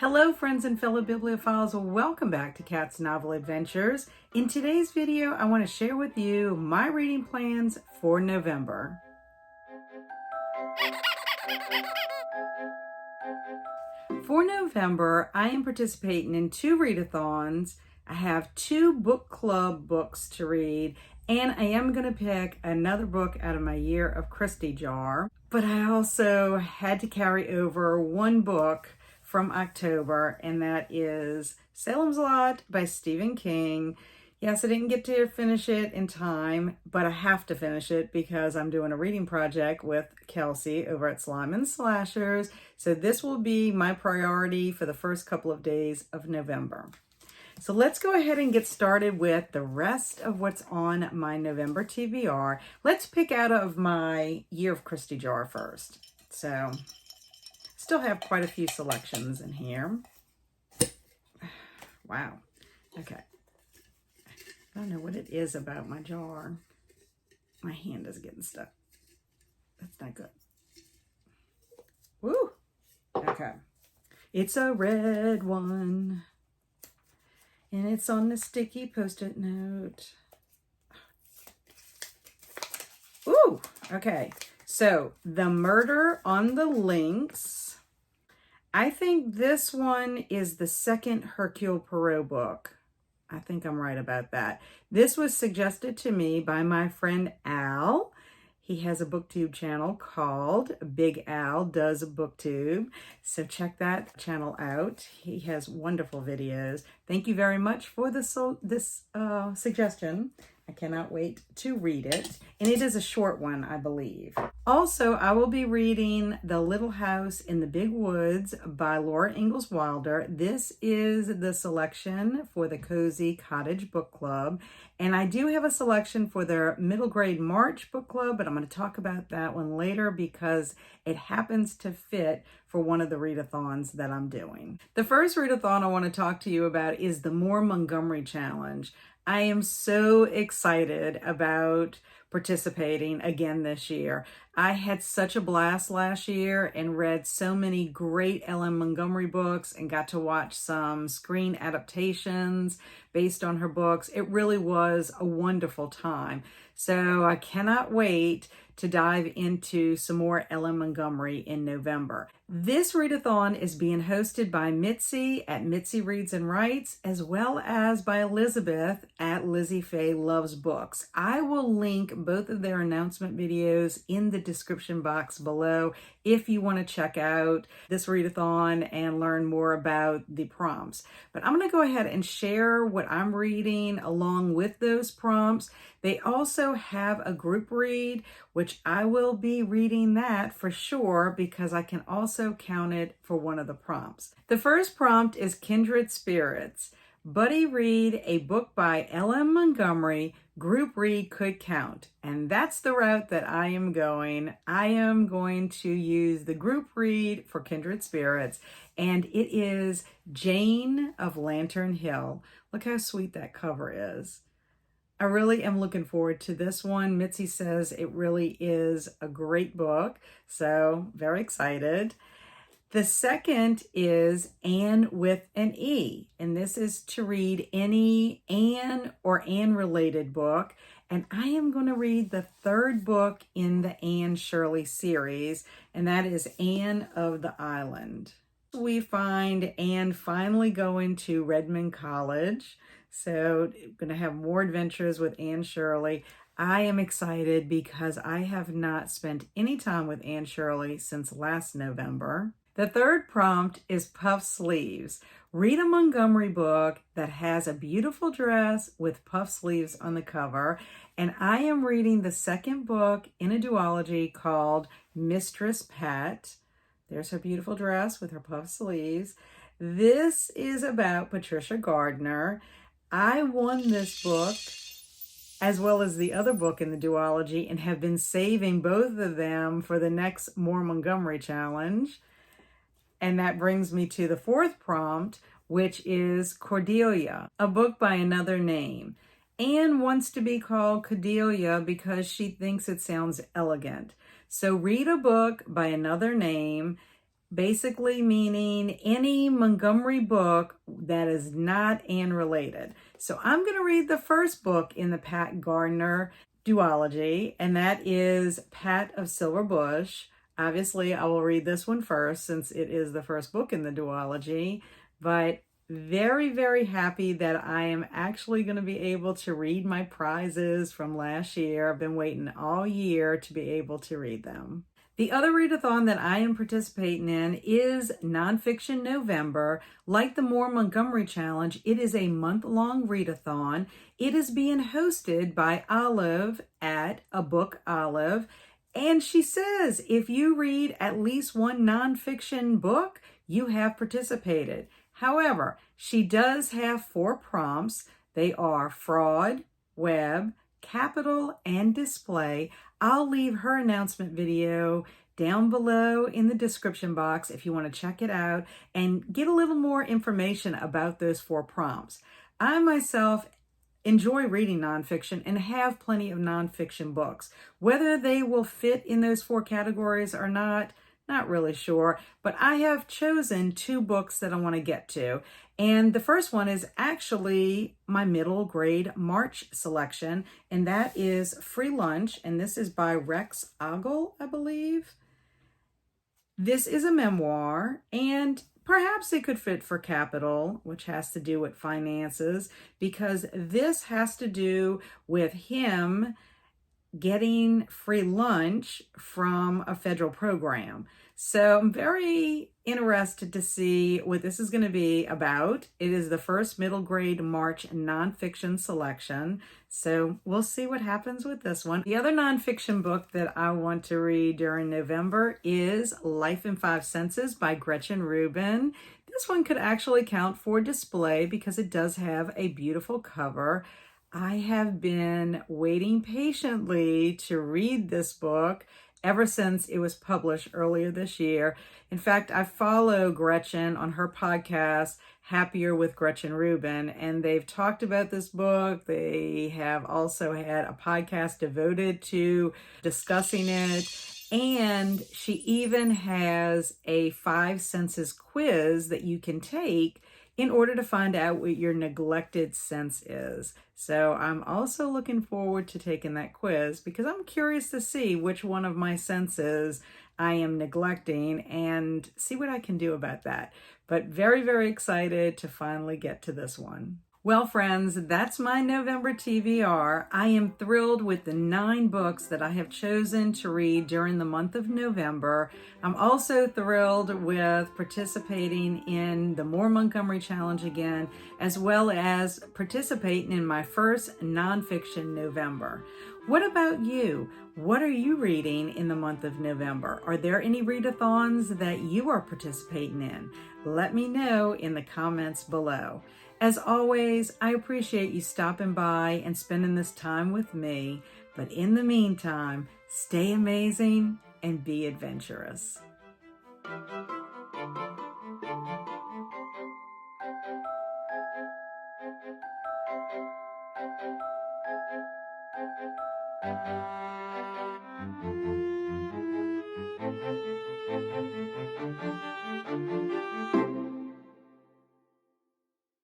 Hello friends and fellow bibliophiles, welcome back to Kat's Novel Adventures. In today's video, I want to share with you my reading plans for November. For November, I am participating in 2 readathons. I have 2 book club books to read, and I am going to pick another book out of my Year of Christie jar. But I also had to carry over 1 book from October, and that is Salem's Lot by Stephen King. Yes, I didn't get to finish it in time, but I have to finish it because I'm doing a reading project with Kelsi over at Slime and Slashers. So this will be my priority for the first couple of days of November. So let's go ahead and get started with the rest of what's on my November TBR. Let's pick out of my Year of Christie jar first. So still have quite a few selections in here. Wow. Okay. I don't know what it is about my jar. My hand is getting stuck. That's not good. Woo! Okay. It's a red one. And it's on the sticky Post-it note. Ooh! Okay. So, The Murder on the Links. I think this one is the second Hercule Poirot book. I think I'm right about that. This was suggested to me by my friend Al. He has a booktube channel called Big Al Does Booktube. So check that channel out. He has wonderful videos. Thank you very much for this suggestion. I cannot wait to read it. And it is a short one, I believe. Also, I will be reading The Little House in the Big Woods by Laura Ingalls Wilder. This is the selection for the Cozy Cottage Book Club. And I do have a selection for their Middle Grade March Book Club, but I'm going to talk about that one later because it happens to fit for one of the readathons that I'm doing. The first readathon I want to talk to you about is the More Montgomery Challenge. I am so excited about participating again this year. I had such a blast last year and read so many great Ellen Montgomery books and got to watch some screen adaptations based on her books. It really was a wonderful time. So I cannot wait to dive into some more Ellen Montgomery in November. This readathon is being hosted by Mitzi at Mitzi Reads and Writes, as well as by Elizabeth at Lizzie Faye Loves Books. I will link both of their announcement videos in the description box below if you want to check out this readathon and learn more about the prompts. But I'm going to go ahead and share what I'm reading along with those prompts. They also have a group read, which I will be reading that for sure because I can also count it for one of the prompts. The first prompt is Kindred Spirits. Buddy read a book by Ellen Montgomery. Group read could count. And that's the route that I am going. I am going to use the group read for Kindred Spirits. And it is Jane of Lantern Hill. Look how sweet that cover is. I really am looking forward to this one. Mitzi says it really is a great book, so very excited. The second is Anne with an E, and this is to read any Anne or Anne-related book, and I am going to read the 3rd book in the Anne Shirley series, and that is Anne of the Island. We find Anne finally going to Redmond College. So I'm going to have more adventures with Anne Shirley. I am excited because I have not spent any time with Anne Shirley since last November. The 3rd prompt is Puff Sleeves. Read a Montgomery book that has a beautiful dress with puff sleeves on the cover. And I am reading the 2nd book in a duology called Mistress Pat. There's her beautiful dress with her puff sleeves. This is about Patricia Gardner. I won this book as well as the other book in the duology and have been saving both of them for the next More Montgomery Challenge. And that brings me to the 4th prompt, which is Cordelia, a book by another name. Anne wants to be called Cordelia because she thinks it sounds elegant. So read a book by another name basically meaning any Montgomery book that is not Anne related. So I'm going to read the first book in the Pat Gardner duology, and that is Pat of Silver Bush. Obviously, I will read this one first since it is the first book in the duology, but very, very happy that I am actually going to be able to read my prizes from last year. I've been waiting all year to be able to read them. The other readathon that I am participating in is Nonfiction November. Like the More Montgomery Challenge, it is a month-long readathon. It is being hosted by Olive at A Book Olive. And she says if you read at least one nonfiction book, you have participated. However, she does have 4 prompts. They are fraud, web, capital, and display. I'll leave her announcement video down below in the description box if you want to check it out and get a little more information about those 4 prompts. I myself enjoy reading nonfiction and have plenty of nonfiction books. Whether they will fit in those 4 categories or not really sure, but I have chosen 2 books that I want to get to. And the first one is actually my middle grade March selection, and that is Free Lunch, and this is by Rex Ogle, I believe. This is a memoir, and perhaps it could fit for capital, which has to do with finances, because this has to do with him getting free lunch from a federal program. So I'm very interested to see what this is going to be about. It is the first middle grade March nonfiction selection. So we'll see what happens with this one. The other nonfiction book that I want to read during November is Life in 5 Senses by Gretchen Rubin. This one could actually count for display because it does have a beautiful cover. I have been waiting patiently to read this book ever since it was published earlier this year. In fact, I follow Gretchen on her podcast, Happier with Gretchen Rubin, and they've talked about this book. They have also had a podcast devoted to discussing it. And she even has a 5 senses quiz that you can take in order to find out what your neglected sense is. So I'm also looking forward to taking that quiz because I'm curious to see which one of my senses I am neglecting and see what I can do about that. But very, very excited to finally get to this one. Well, friends, that's my November TBR. I am thrilled with the 9 books that I have chosen to read during the month of November. I'm also thrilled with participating in the More Montgomery Challenge again, as well as participating in my first nonfiction November. What about you? What are you reading in the month of November? Are there any readathons that you are participating in? Let me know in the comments below. As always, I appreciate you stopping by and spending this time with me. But in the meantime, stay amazing and be adventurous.